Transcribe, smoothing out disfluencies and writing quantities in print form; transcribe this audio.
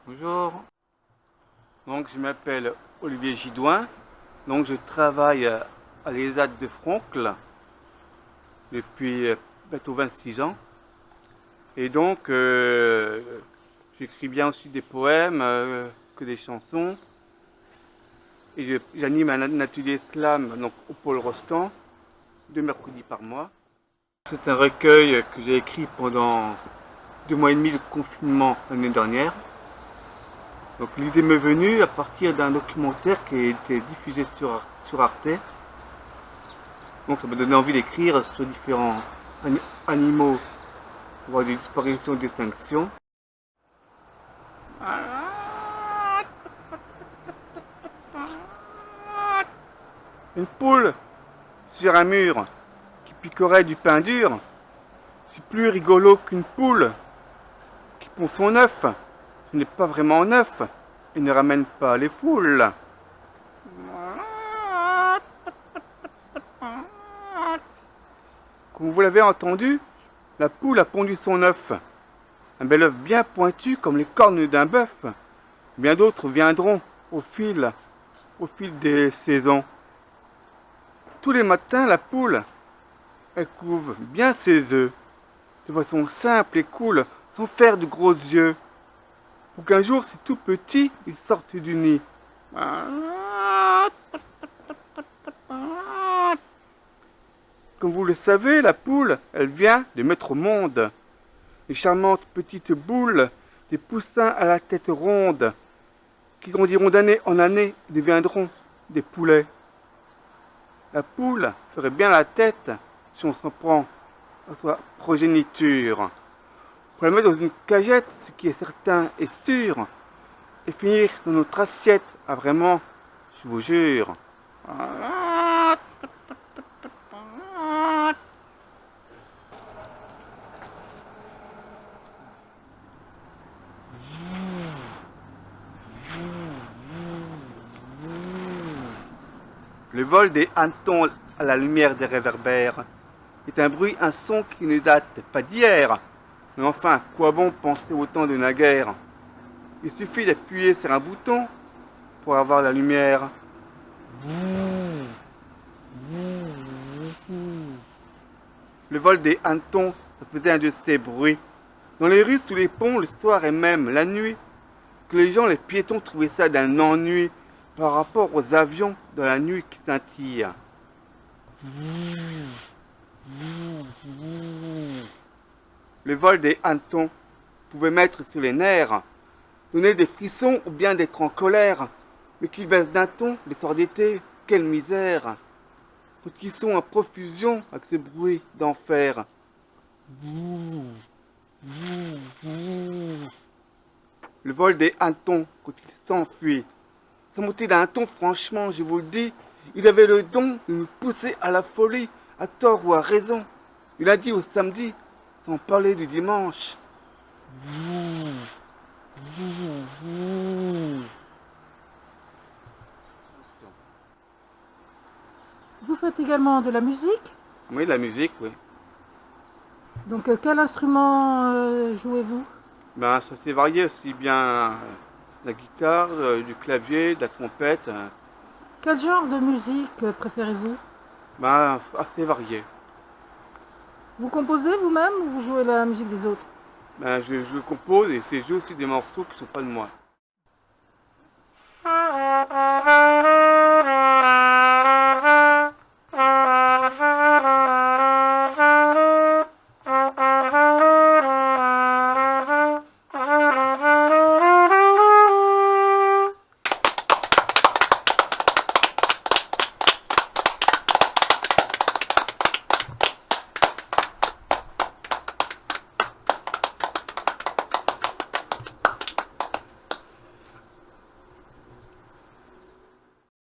Bonjour, donc je m'appelle Olivier Gidouin, donc je travaille à l'ESAT de Froncles depuis bientôt 26 ans et donc j'écris bien aussi des poèmes que des chansons et j'anime un atelier slam donc, au Pôle Rostand 2 mercredis par mois. C'est un recueil que j'ai écrit pendant 2 mois et demi de confinement l'année dernière. Donc l'idée m'est venue à partir d'un documentaire qui a été diffusé sur Arte. Donc ça m'a donné envie d'écrire sur différents animaux, voire des disparitions et d'extinction. Une poule sur un mur qui piquerait du pain dur, c'est plus rigolo qu'une poule qui pond son œuf. Ce n'est pas vraiment neuf et ne ramène pas les foules. Comme vous l'avez entendu, la poule a pondu son œuf. Un bel œuf bien pointu comme les cornes d'un bœuf. Bien d'autres viendront au fil des saisons. Tous les matins, la poule, elle couve bien ses œufs, de façon simple et cool, sans faire de gros yeux. Pour qu'un jour, ces tout petits, ils sortent du nid. Comme vous le savez, la poule, elle vient de mettre au monde les charmantes petites boules, des poussins à la tête ronde, qui grandiront d'année en année et deviendront des poulets. La ferait bien la tête si on s'en prend à sa progéniture. Pour la mettre dans une cagette, ce qui est certain et sûr, et finir dans notre assiette, vraiment, je vous jure. Le vol des hannetons à la lumière des réverbères est un bruit, un son qui ne date pas d'hier. Mais enfin, quoi bon penser au temps de naguère? Il suffit d'appuyer sur un bouton pour avoir la lumière. Le vol des hannetons, ça faisait un de ces bruits. Dans les rues, sous les ponts, le soir et même la nuit, que les gens, les piétons, trouvaient ça d'un ennui par rapport aux avions de la nuit qui scintillent. Le vol des hannetons pouvait mettre sur les nerfs, donner des frissons ou bien d'être en colère, mais qu'ils baissent d'un ton les soirs d'été, quelle misère! Quand ils sont en profusion avec ce bruit d'enfer. Le vol des hannetons quand ils s'enfuient. Sa montée d'un ton, franchement, je vous le dis, il avait le don de nous pousser à la folie, à tort ou à raison. Du lundi au samedi, sans parler du dimanche. Vous faites également de la musique? Oui, la musique, oui. Donc quel instrument jouez-vous? Ben, ça s'est varié aussi bien la guitare, du clavier, de la trompette. Quel genre de musique préférez-vous? Ben, assez varié. Vous composez vous-même ou vous jouez la musique des autres? Ben, je compose et c'est jouer aussi des morceaux qui ne sont pas de moi.